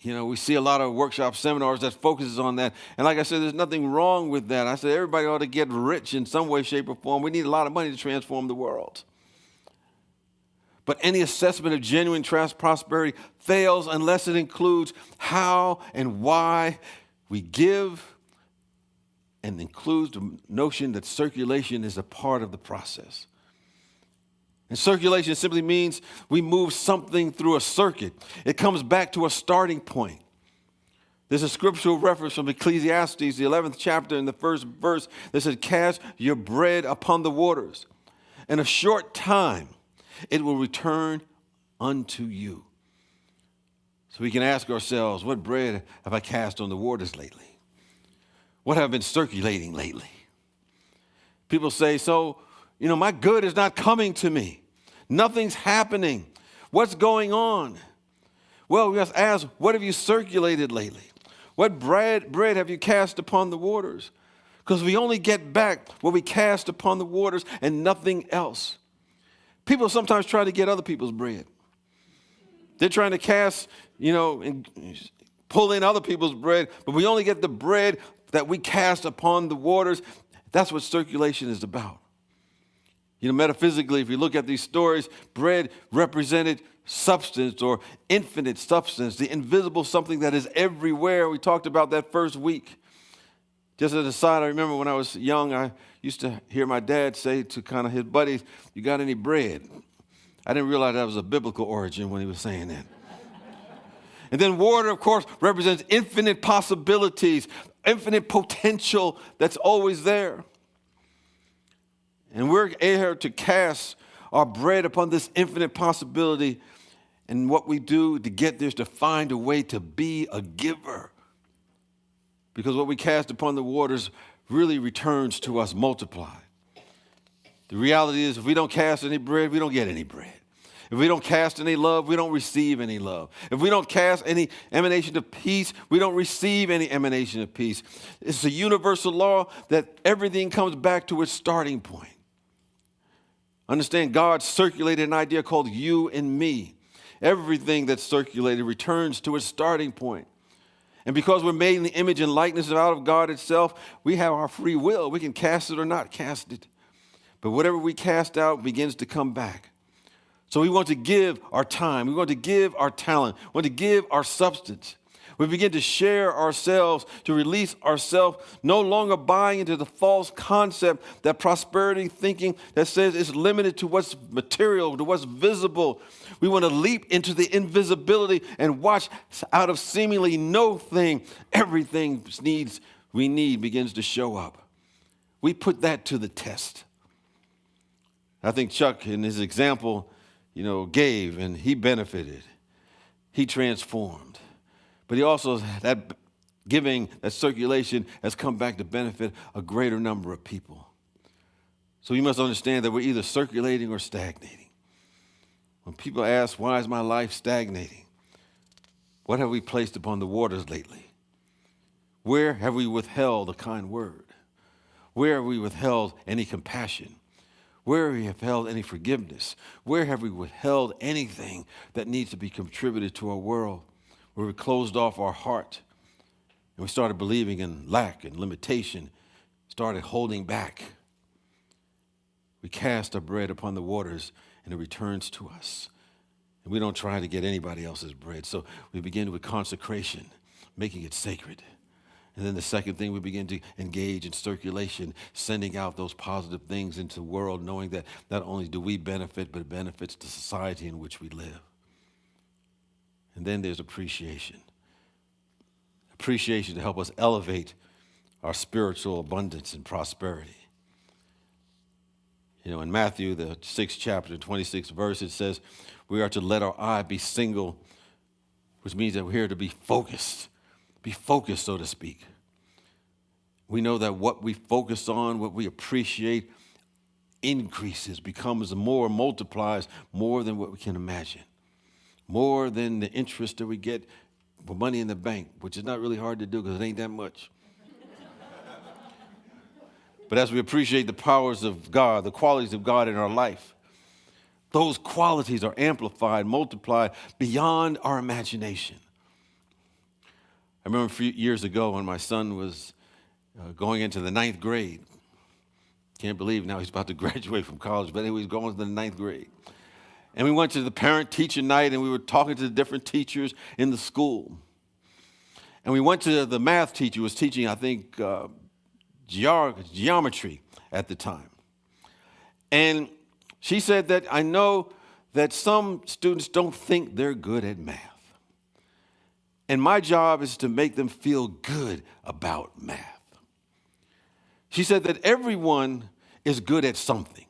We see a lot of workshop seminars that focuses on that. And like I said, there's nothing wrong with that. I said everybody ought to get rich in some way, shape, or form. We need a lot of money to transform the world. But any assessment of genuine prosperity fails unless it includes how and why we give, and includes the notion that circulation is a part of the process. And circulation simply means we move something through a circuit. It comes back to a starting point. There's a scriptural reference from Ecclesiastes, the 11th chapter, in the first verse that says, cast your bread upon the waters. In a short time, it will return unto you. So we can ask ourselves, what bread have I cast on the waters lately? What have I been circulating lately? People say, my good is not coming to me. Nothing's happening. What's going on? Well, we must ask, what have you circulated lately? What bread have you cast upon the waters? Because we only get back what we cast upon the waters and nothing else. People sometimes try to get other people's bread. They're trying to cast, and pull in other people's bread, but we only get the bread that we cast upon the waters. That's what circulation is about. Metaphysically, if you look at these stories, bread represented substance, or infinite substance, the invisible something that is everywhere. We talked about that first week. Just as a side, I remember when I was young, I used to hear my dad say to kind of his buddies, you got any bread? I didn't realize that was a biblical origin when he was saying that. And then water, of course, represents infinite possibilities, infinite potential that's always there. And we're here to cast our bread upon this infinite possibility. And what we do to get there is to find a way to be a giver. Because what we cast upon the waters really returns to us multiplied. The reality is, if we don't cast any bread, we don't get any bread. If we don't cast any love, we don't receive any love. If we don't cast any emanation of peace, we don't receive any emanation of peace. It's a universal law that everything comes back to its starting point. Understand, God circulated an idea called you and me. Everything that's circulated returns to its starting point. And because we're made in the image and likeness out of God itself, we have our free will. We can cast it or not cast it. But whatever we cast out begins to come back. So we want to give our time. We want to give our talent. We want to give our substance. We begin to share ourselves, to release ourselves, no longer buying into the false concept, that prosperity thinking that says it's limited to what's material, to what's visible. We want to leap into the invisibility and watch out of seemingly no thing, everything we need begins to show up. We put that to the test. I think Chuck, in his example, gave and he benefited. He transformed. But he also, that giving, that circulation has come back to benefit a greater number of people. So you must understand that we're either circulating or stagnating. When people ask, why is my life stagnating? What have we placed upon the waters lately? Where have we withheld a kind word? Where have we withheld any compassion? Where have we withheld any forgiveness? Where have we withheld anything that needs to be contributed to our world? Where we closed off our heart and we started believing in lack and limitation, started holding back. We cast our bread upon the waters and it returns to us. And we don't try to get anybody else's bread. So we begin with consecration, making it sacred. And then the second thing, we begin to engage in circulation, sending out those positive things into the world, knowing that not only do we benefit, but it benefits the society in which we live. And then there's appreciation. Appreciation to help us elevate our spiritual abundance and prosperity. In Matthew, the 6th chapter, 26th verse, it says, we are to let our eye be single, which means that we're here to be focused, so to speak. We know that what we focus on, what we appreciate, increases, becomes more, multiplies more than what we can imagine. More than the interest that we get for money in the bank, which is not really hard to do because it ain't that much. But as we appreciate the powers of God, the qualities of God in our life, those qualities are amplified, multiplied beyond our imagination. I remember a few years ago when my son was going into the 9th grade. Can't believe now he's about to graduate from college, but anyway, he's going to the 9th grade. And we went to the parent-teacher night, and we were talking to the different teachers in the school. And we went to the math teacher who was teaching, I think, geometry at the time. And she said that, I know that some students don't think they're good at math. And my job is to make them feel good about math. She said that everyone is good at something.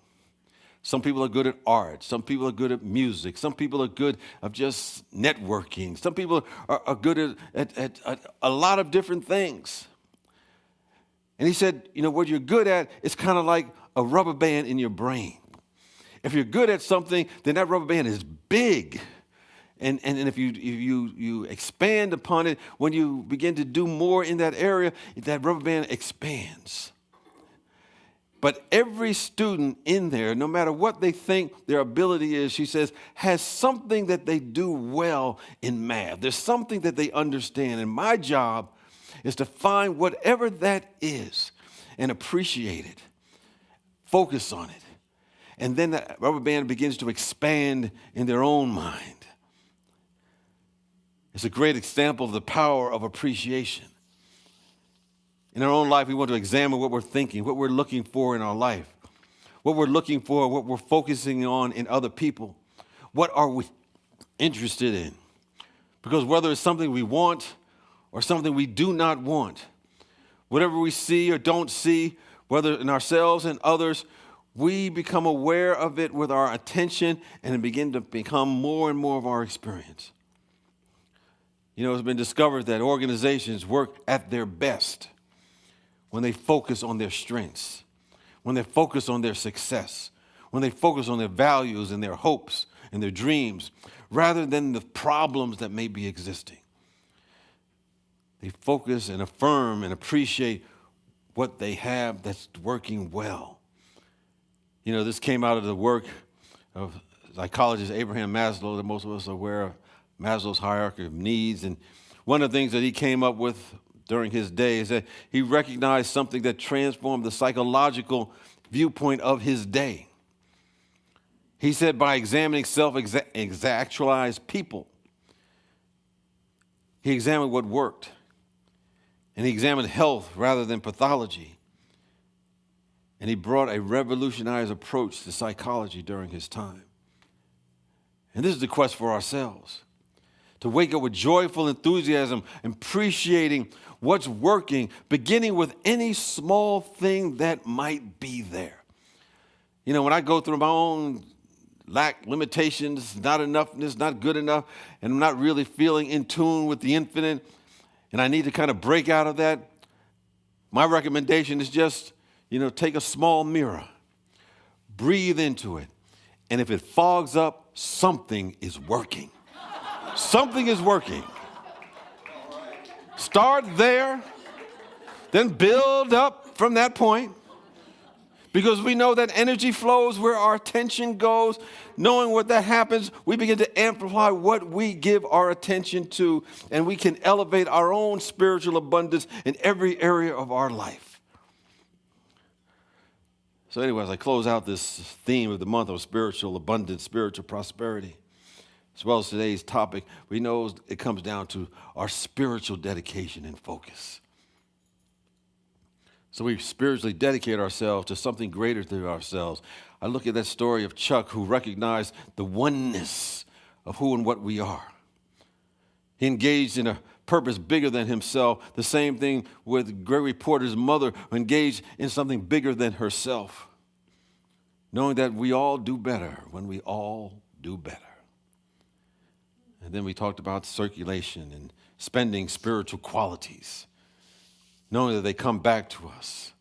Some people are good at art. Some people are good at music. Some people are good at just networking. Some people are good at a lot of different things. And he said, what you're good at is kind of like a rubber band in your brain. If you're good at something, then that rubber band is big. And if you expand upon it, when you begin to do more in that area, that rubber band expands. But every student in there, no matter what they think their ability is, she says, has something that they do well in math. There's something that they understand. And my job is to find whatever that is and appreciate it, focus on it. And then that rubber band begins to expand in their own mind. It's a great example of the power of appreciation. In our own life, we want to examine what we're thinking, what we're looking for in our life, what we're looking for, what we're focusing on in other people. What are we interested in? Because whether it's something we want or something we do not want, whatever we see or don't see, whether in ourselves and others, we become aware of it with our attention and it begin to become more and more of our experience. It's been discovered that organizations work at their best when they focus on their strengths, when they focus on their success, when they focus on their values and their hopes and their dreams, rather than the problems that may be existing. They focus and affirm and appreciate what they have that's working well. This came out of the work of psychologist Abraham Maslow, that most of us are aware of, Maslow's hierarchy of needs. And one of the things that he came up with during his day is that he recognized something that transformed the psychological viewpoint of his day. He said by examining self-actualized people, He examined what worked, and he examined health rather than pathology. And he brought a revolutionized approach to psychology during his time. And this is the quest for ourselves, to wake up with joyful enthusiasm, appreciating what's working, beginning with any small thing that might be there. You know, when I go through my own lack, limitations, not enoughness, not good enough, and I'm not really feeling in tune with the infinite, and I need to kind of break out of that, my recommendation is just, take a small mirror, breathe into it, and if it fogs up, something is working. Something is working. Start there, then build up from that point. Because we know that energy flows where our attention goes. Knowing what that happens, we begin to amplify what we give our attention to, and we can elevate our own spiritual abundance in every area of our life. So anyway, as I close out this theme of the month of spiritual abundance, spiritual prosperity, as well as today's topic, we know it comes down to our spiritual dedication and focus. So we spiritually dedicate ourselves to something greater than ourselves. I look at that story of Chuck, who recognized the oneness of who and what we are. He engaged in a purpose bigger than himself. The same thing with Gregory Porter's mother, who engaged in something bigger than herself, knowing that we all do better when we all do better. And then we talked about circulation and spending spiritual qualities, knowing that they come back to us.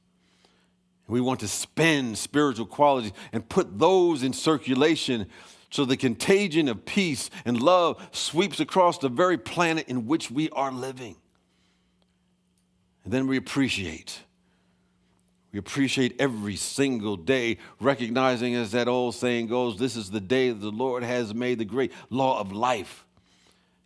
We want to spend spiritual qualities and put those in circulation so the contagion of peace and love sweeps across the very planet in which we are living. And then we appreciate. We appreciate every single day, recognizing, as that old saying goes, this is the day that the Lord has made, the great law of life,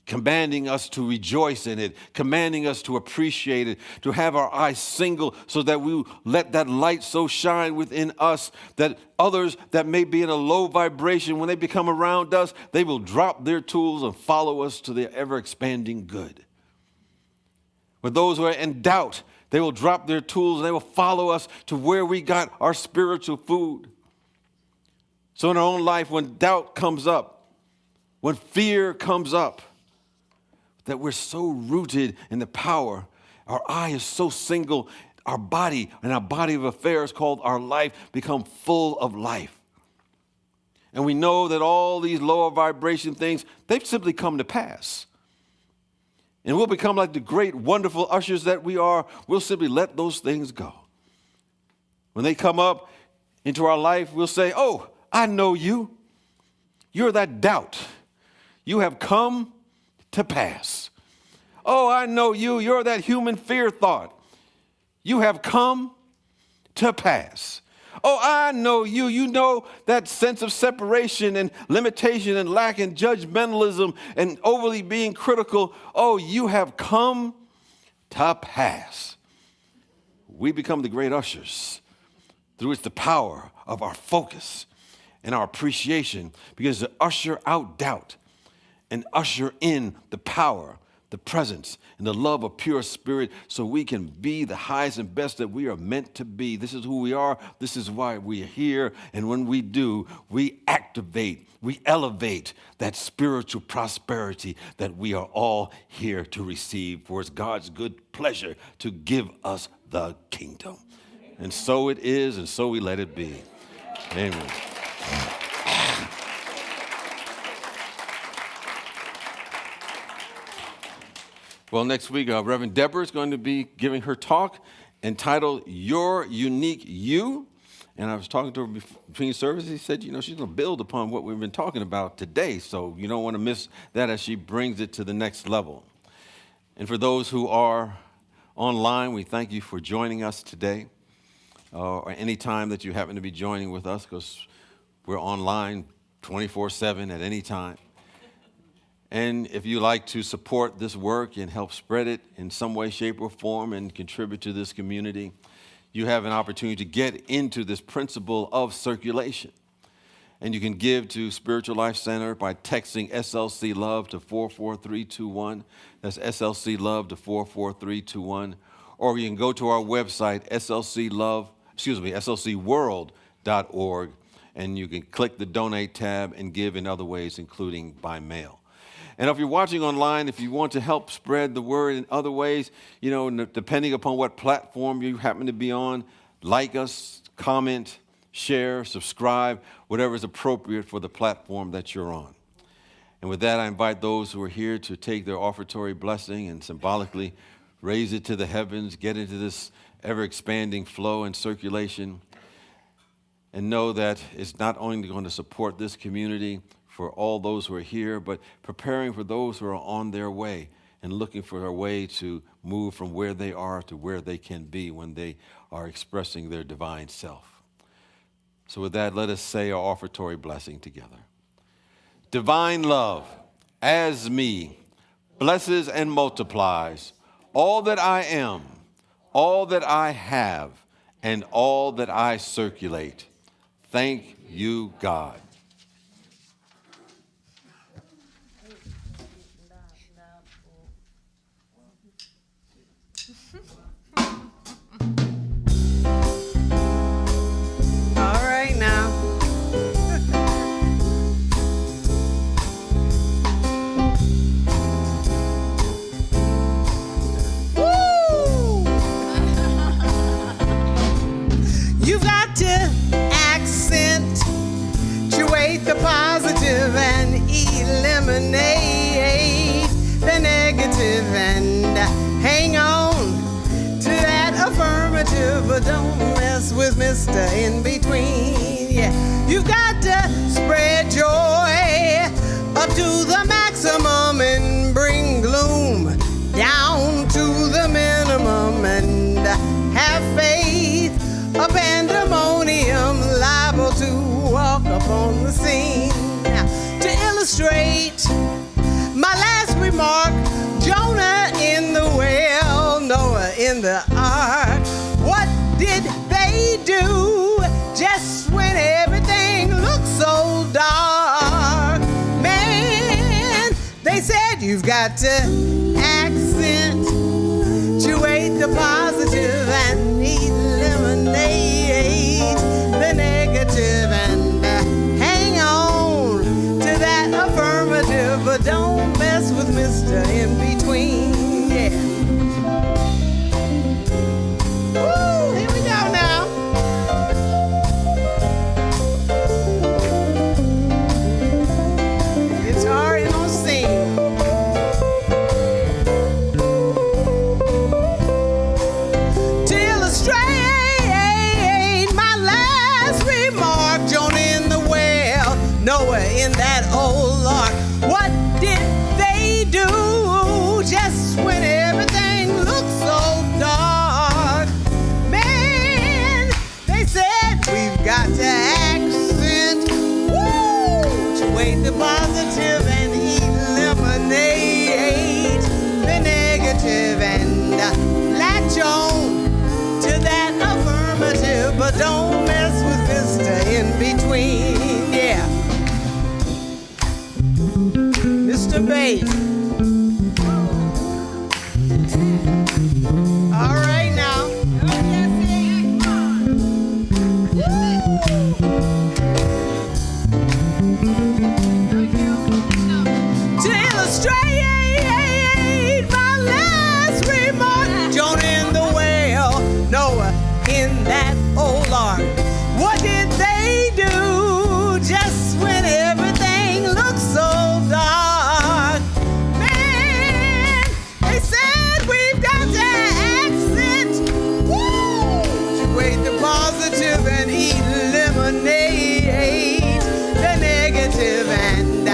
commanding us to rejoice in it, commanding us to appreciate it, to have our eyes single so that we let that light so shine within us that others that may be in a low vibration, when they become around us, they will drop their tools and follow us to the ever-expanding good. For those who are in doubt, they will drop their tools and they will follow us to where we got our spiritual food. So in our own life, when doubt comes up, when fear comes up, that we're so rooted in the power, our eye is so single, our body and our body of affairs called our life become full of life. And we know that all these lower vibration things, they've simply come to pass. And we'll become like the great, wonderful ushers that we are. We'll simply let those things go. When they come up into our life, we'll say, oh, I know you. You're that doubt. You have come to pass. Oh, I know you. You're that human fear thought. You have come to pass. Oh, I know you. You know that sense of separation and limitation and lack and judgmentalism and overly being critical. Oh, you have come to pass. We become the great ushers through which the power of our focus and our appreciation begins to usher out doubt and usher in the power, the presence, and the love of pure spirit so we can be the highest and best that we are meant to be. This is who we are. This is why we are here. And when we do, we activate, we elevate that spiritual prosperity that we are all here to receive. For it's God's good pleasure to give us the kingdom. And so it is, and so we let it be. Amen. Well, next week, Reverend Deborah is going to be giving her talk entitled Your Unique You. And I was talking to her between services. He said, she's going to build upon what we've been talking about today. So you don't want to miss that as she brings it to the next level. And for those who are online, we thank you for joining us today. Or any time that you happen to be joining with us, because we're online 24/7 at any time. And if you like to support this work and help spread it in some way, shape, or form and contribute to this community, you have an opportunity to get into this principle of circulation. And you can give to Spiritual Life Center by texting SLC Love to 44321. That's SLC Love to 44321. Or you can go to our website, slcworld.org, and you can click the Donate tab and give in other ways, including by mail. And if you're watching online, if you want to help spread the word in other ways, depending upon what platform you happen to be on, like us, comment, share, subscribe, whatever is appropriate for the platform that you're on. And with that, I invite those who are here to take their offertory blessing and symbolically raise it to the heavens, get into this ever-expanding flow and circulation, and know that it's not only going to support this community for all those who are here, but preparing for those who are on their way and looking for a way to move from where they are to where they can be when they are expressing their divine self. So with that, let us say our offertory blessing together. Divine love, as me, blesses and multiplies all that I am, all that I have, and all that I circulate. Thank you, God. All right now. Woo! You've got to accentuate the positive and eliminate the negative and hang on to that affirmative, but don't mess with Mr. In Between. Yeah, you've got to spread joy up to the maximum and bring gloom down to the minimum and have faith, a pandemonium liable to walk upon the scene. Now, to illustrate my last remark, Jonah in the well, Noah in the ark. What did they do just when everything looked so dark? Man, they said you've got to accentuate the positive and eliminate the negative and hang on to that affirmative, but don't mess with Mr. In Between. Yeah. Woo, here we go now. Guitar in on scene. To illustrate my last remark, Jonah in the well, Noah in that old ark. What did they do just when everything looked so dark? Man, they said we've got to accentuate the positive and eliminate the negative and latch on to that affirmative, but don't mess with Mr. In Between. Yeah. Mr. Bass. All right now. To illustrate my last remark, Jonah in the whale, Noah in that old ark. What did they do just when everything looked so dark? Man, they said we've got to accentuate the positive and eliminate the negative and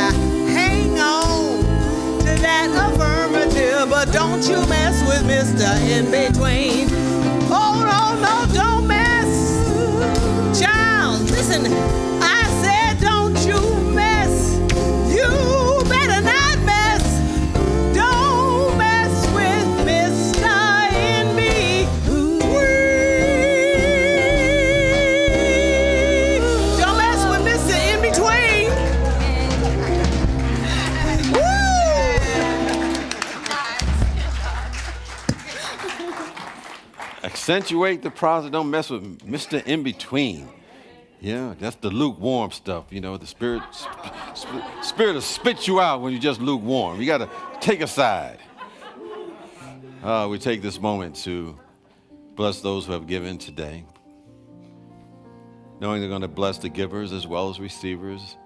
hang on to that affirmative, but don't you mess with Mr. In Between. Oh, no, no, don't mess. Child, listen, I said don't you mess. You better not mess. Don't mess with Mr. In Between. Don't mess with Mr. In Between. accentuate the process. Don't mess with Mr. In-Between. Yeah, that's the lukewarm stuff. You know, the spirit will spit you out when you're just lukewarm. You got to take a side. We take this moment to bless those who have given today, knowing they're going to bless the givers as well as receivers,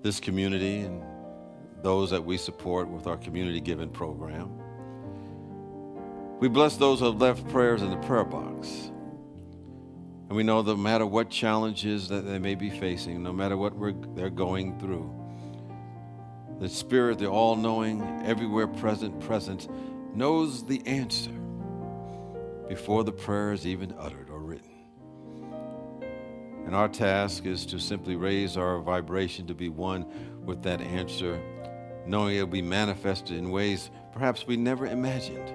this community, and those that we support with our community giving program. We bless those who have left prayers in the prayer box. And we know that no matter what challenges that they may be facing, no matter what they're going through, the Spirit, the all-knowing, everywhere present, knows the answer before the prayer is even uttered or written. And our task is to simply raise our vibration to be one with that answer, knowing it will be manifested in ways perhaps we never imagined,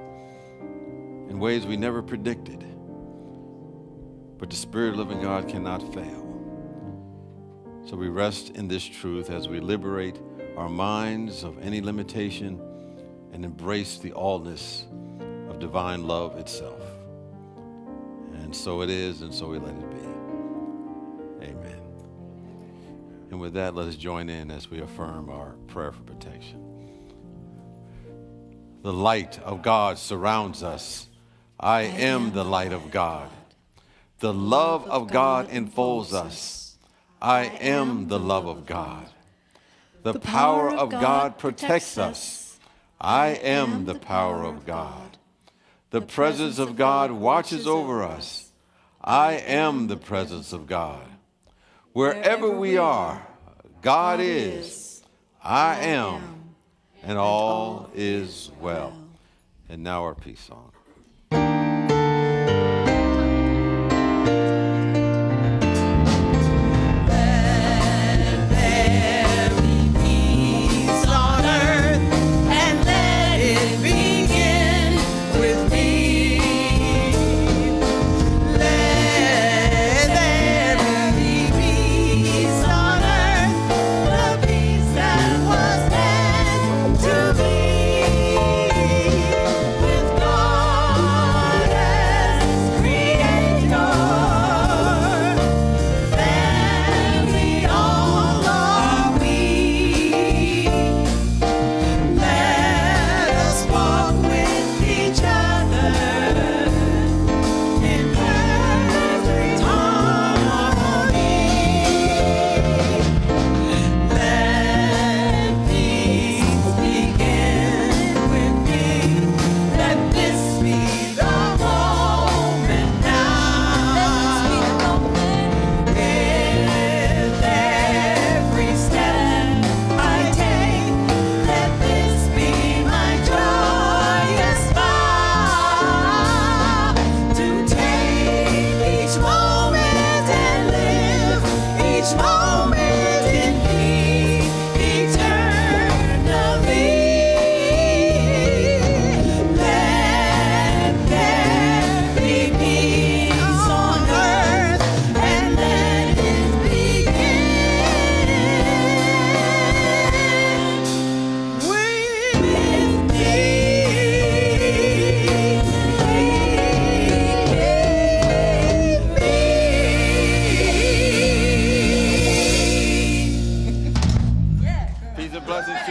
in ways we never predicted. But the Spirit of the living God cannot fail. So we rest in this truth as we liberate our minds of any limitation and embrace the allness of divine love itself. And so it is, and so we let it be. Amen. And with that, let us join in as we affirm our prayer for protection. The light of God surrounds us. I am the light of God. The love of God enfolds us. I am the love of God. The power of God protects us. I am the power of God. The presence of God watches over us. I am the presence of God. Wherever we are, God is. I am. And all is well. And now our peace song.